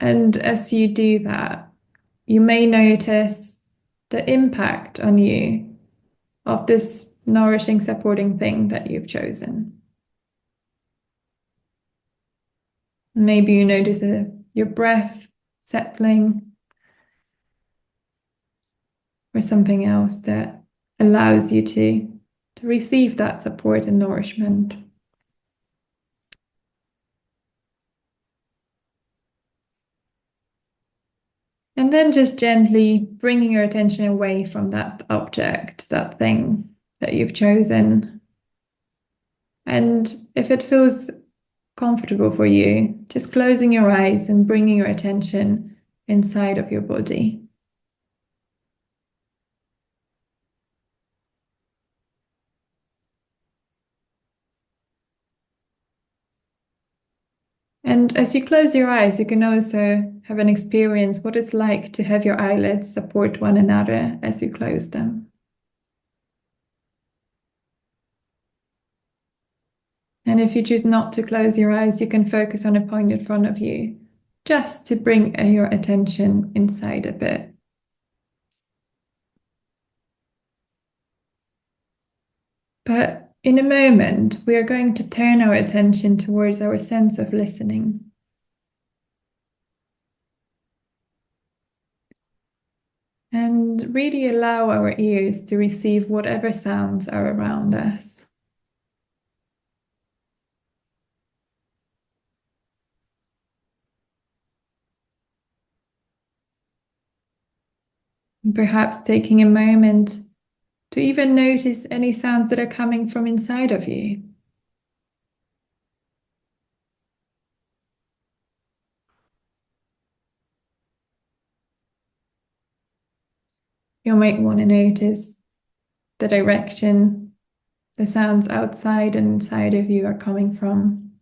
And as you do that, you may notice the impact on you of this nourishing, supporting thing that you've chosen. Maybe you notice your breath settling, or something else that allows you to receive that support and nourishment. And then just gently bringing your attention away from that object, that thing that you've chosen. And if it feels comfortable for you, just closing your eyes and bringing your attention inside of your body. And as you close your eyes, you can also have an experience what it's like to have your eyelids support one another as you close them. And if you choose not to close your eyes, you can focus on a point in front of you, just to bring your attention inside a bit. But in a moment, we are going to turn our attention towards our sense of listening. And really allow our ears to receive whatever sounds are around us. And perhaps taking a moment to even notice any sounds that are coming from inside of you. You might want to notice the direction the sounds outside and inside of you are coming from,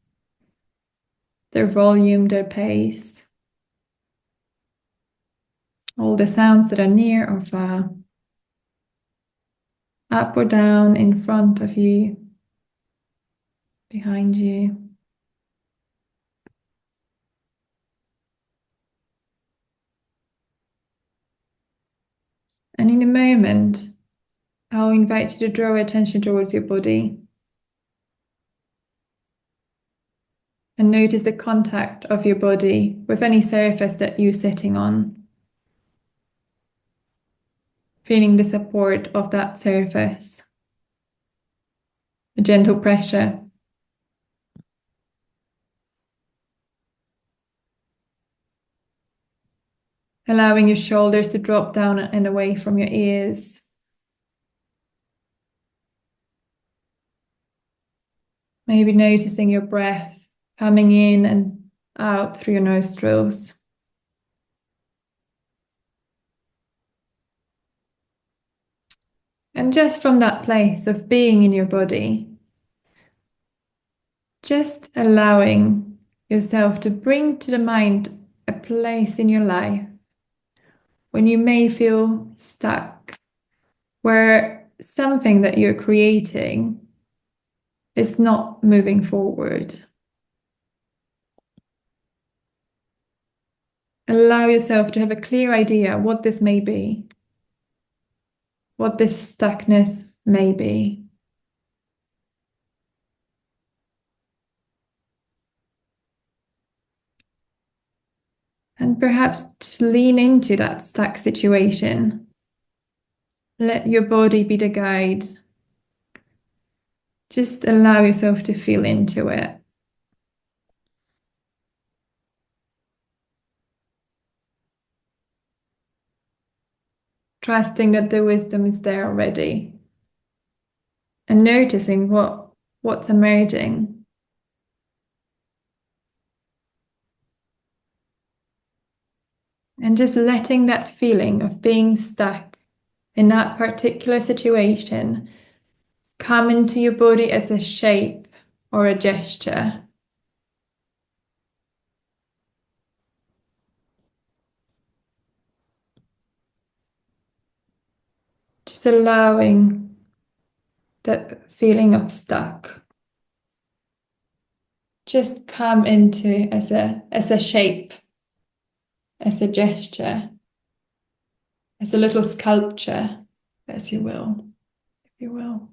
their volume, their pace, all the sounds that are near or far, up or down, in front of you, behind you. And in a moment, I'll invite you to draw attention towards your body and notice the contact of your body with any surface that you're sitting on. Feeling the support of that surface, a gentle pressure. Allowing your shoulders to drop down and away from your ears. Maybe noticing your breath coming in and out through your nostrils. And just from that place of being in your body, just allowing yourself to bring to the mind a place in your life when you may feel stuck, where something that you're creating is not moving forward. Allow yourself to have a clear idea what this may be, what this stuckness may be. And perhaps just lean into that stuck situation. Let your body be the guide. Just allow yourself to feel into it. trusting that the wisdom is there already, and noticing what's emerging. And just letting that feeling of being stuck in that particular situation come into your body as a shape or a gesture. Just allowing that feeling of stuck just come into as a shape, as a gesture, as a little sculpture, as you will, if you will.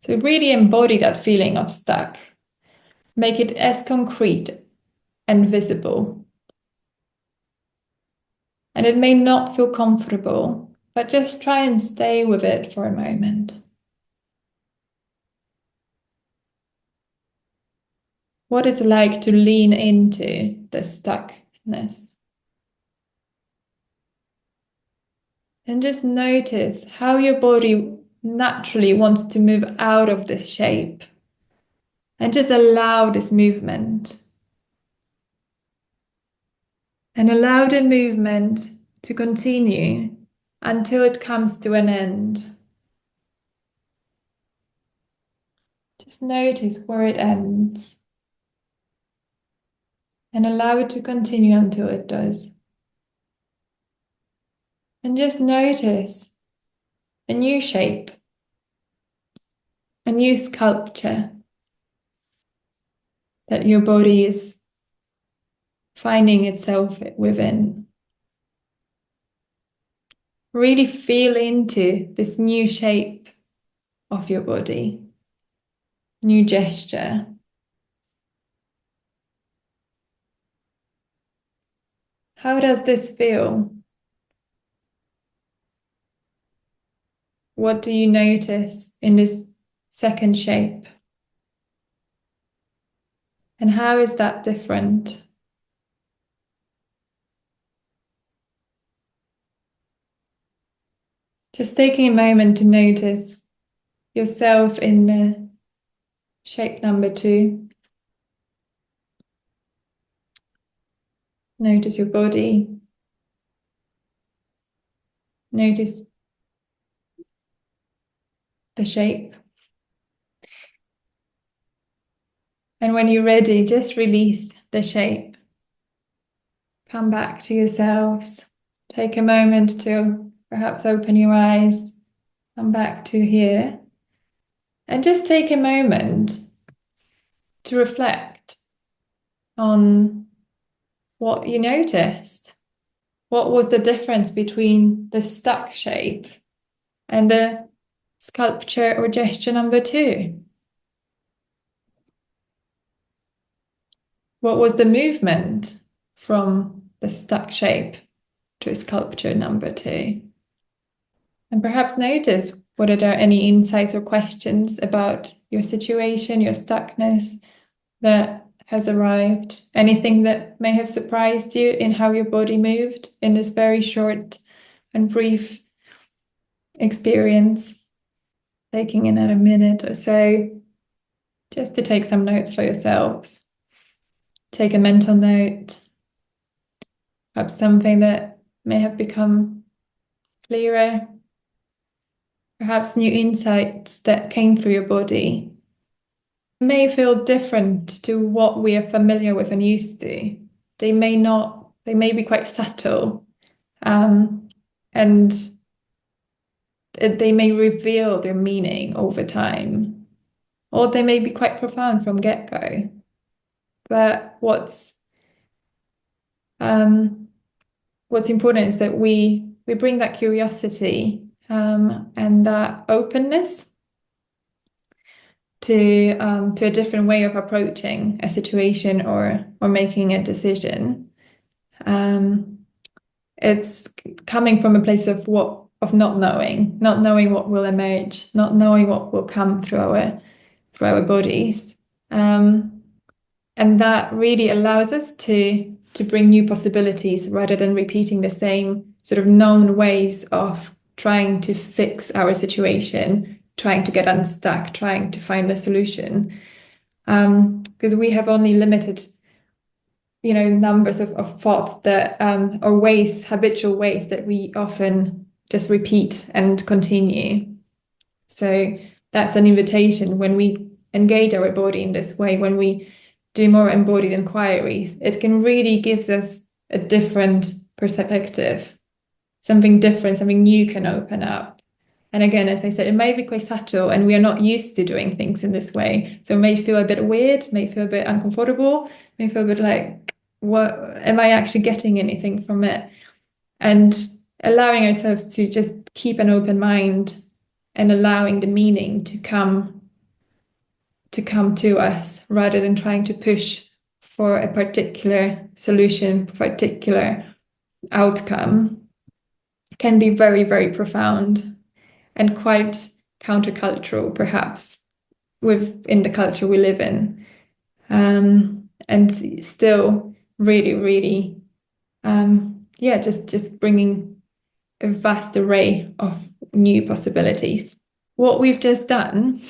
So really embody that feeling of stuck. Make it as concrete and visible. And it may not feel comfortable, but just try and stay with it for a moment. What it's like to lean into the stuckness. And just notice how your body naturally wants to move out of this shape. And just allow this movement. And allow the movement to continue until it comes to an end. Just notice where it ends. And allow it to continue until it does. And just notice a new shape, a new sculpture that your body is finding itself within. Really feel into this new shape of your body, new gesture. How does this feel? What do you notice in this second shape? And how is that different? Just taking a moment to notice yourself in the shape number 2. Notice your body. Notice the shape. And when you're ready, just release the shape. Come back to yourselves. Take a moment to perhaps open your eyes. Come back to here. And just take a moment to reflect on what you noticed. What was the difference between the stuck shape and the sculpture or gesture number 2? What was the movement from the stuck shape to sculpture number 2? And perhaps notice whether there are any insights or questions about your situation, your stuckness that has arrived. Anything that may have surprised you in how your body moved in this very short and brief experience. Taking another minute or so just to take some notes for yourselves. Take a mental note, perhaps something that may have become clearer, perhaps new insights that came through your body. It may feel different to what we are familiar with and used to. They may not, they may be quite subtle, and they may reveal their meaning over time, or they may be quite profound from get-go. But what's important is that we bring that curiosity and that openness to a different way of approaching a situation or making a decision. It's coming from a place of not knowing what will emerge, not knowing what will come through our bodies. And that really allows us to bring new possibilities rather than repeating the same sort of known ways of trying to fix our situation, trying to get unstuck, trying to find a solution. Because we have only limited, numbers of thoughts that or ways, habitual ways that we often just repeat and continue. So that's an invitation when we engage our body in this way, when we do more embodied inquiries, it can really gives us a different perspective, something different, something new can open up. And again, as I said, it may be quite subtle and we are not used to doing things in this way. So it may feel a bit weird, may feel a bit uncomfortable, may feel a bit like, what am I actually getting anything from it? And allowing ourselves to just keep an open mind and allowing the meaning to come to us rather than trying to push for a particular solution, particular outcome, can be very, very profound and quite countercultural, perhaps, within the culture we live in. And still really, really, just bringing a vast array of new possibilities. What we've just done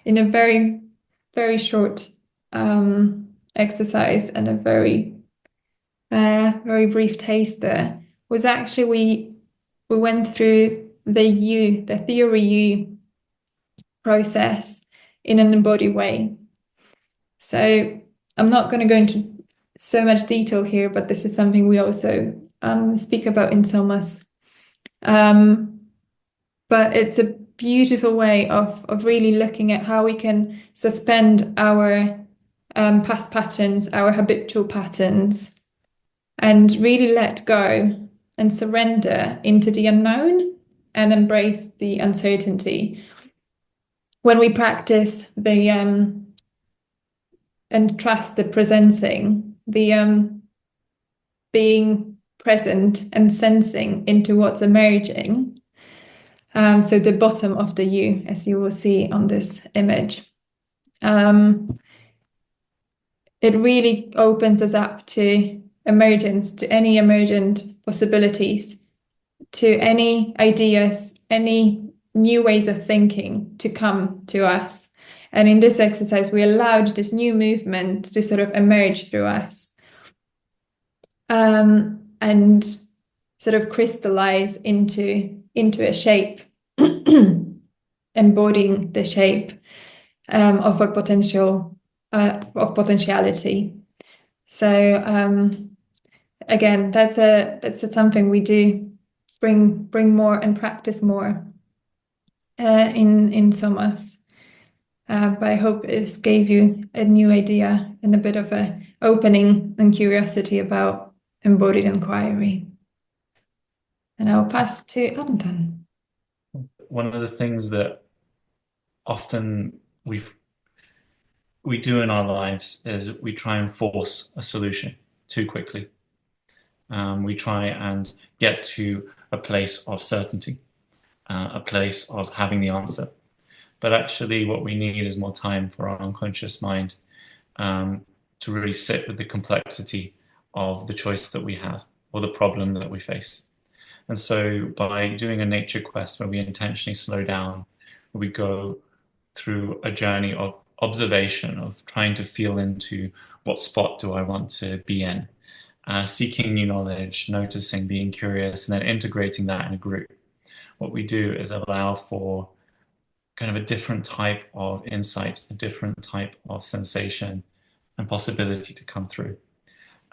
in a very, very short exercise and a very, very brief taster was actually we went through the theory U process in an embodied way. So I'm not going to go into so much detail here, but this is something we also speak about in SOMOS. But it's a beautiful way of really looking at how we can suspend our past patterns, our habitual patterns, and really let go and surrender into the unknown and embrace the uncertainty. When we practice the and trust the presencing, the being present and sensing into what's emerging. So the bottom of the U, as you will see on this image. It really opens us up to emergence, to any emergent possibilities, to any ideas, any new ways of thinking to come to us. And in this exercise, we allowed this new movement to sort of emerge through us and sort of crystallize into a shape, embodying the shape of a of potentiality. So again, that's something we do bring more and practice more in SOMOS. But I hope it gave you a new idea and a bit of a opening and curiosity about embodied inquiry. And I'll pass to Anton. One of the things that often we do in our lives is we try and force a solution too quickly. We try and get to a place of certainty, a place of having the answer. But actually what we need is more time for our unconscious mind to really sit with the complexity of the choice that we have or the problem that we face. And so by doing a nature quest where we intentionally slow down, we go through a journey of observation, of trying to feel into what spot do I want to be in, seeking new knowledge, noticing, being curious, and then integrating that in a group. What we do is allow for kind of a different type of insight, a different type of sensation and possibility to come through.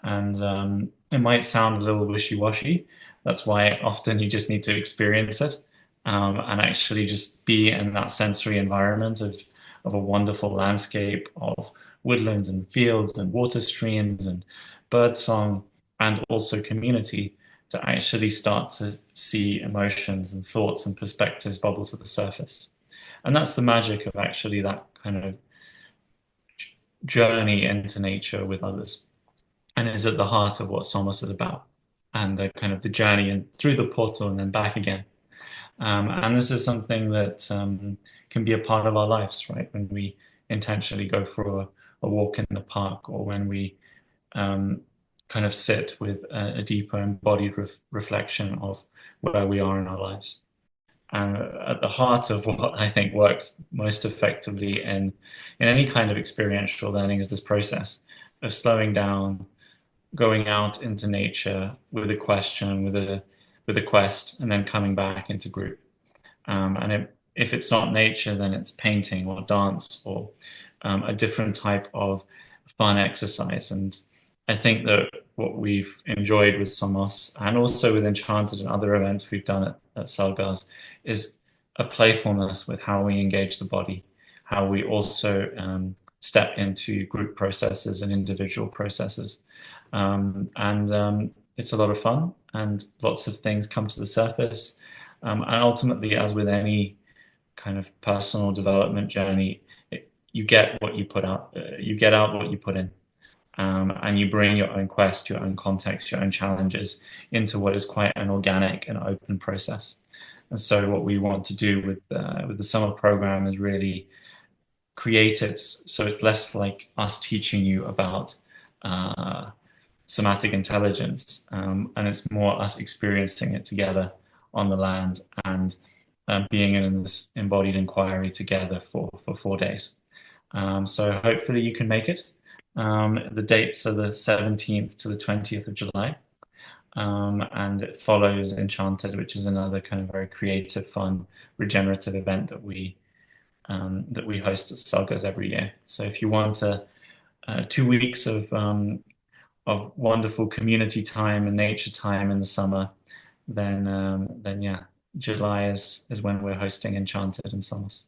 And it might sound a little wishy-washy. That's why often you just need to experience it and actually just be in that sensory environment of a wonderful landscape of woodlands and fields and water streams and birdsong and also community to actually start to see emotions and thoughts and perspectives bubble to the surface. And that's the magic of actually that kind of journey into nature with others, and is at the heart of what SOMOS is about, and the kind of the journey and through the portal and then back again. And this is something that can be a part of our lives, right? When we intentionally go for a walk in the park, or when we kind of sit with a deeper embodied reflection of where we are in our lives. And at the heart of what I think works most effectively in any kind of experiential learning is this process of slowing down, going out into nature with a question, with a quest, and then coming back into group. If it's not nature, then it's painting or dance or a different type of fun exercise. And I think that what we've enjoyed with Somos and also with Enchanted and other events we've done at Salgars is a playfulness with how we engage the body, how we also step into group processes and individual processes. It's a lot of fun and lots of things come to the surface. And ultimately, as with any kind of personal development journey, you get what you put out, you get out what you put in. And you bring your own quest, your own context, your own challenges into what is quite an organic and open process. And so, what we want to do with the summer program is really create it so it's less like us teaching you about somatic intelligence, and it's more us experiencing it together on the land and being in this embodied inquiry together for 4 days. So hopefully you can make it. The dates are the 17th to the 20th of July. And it follows Enchanted, which is another kind of very creative, fun, regenerative event that we host at Salgas every year. So if you want 2 weeks of wonderful community time and nature time in the summer, then yeah, July is when we're hosting Enchanted and Somos.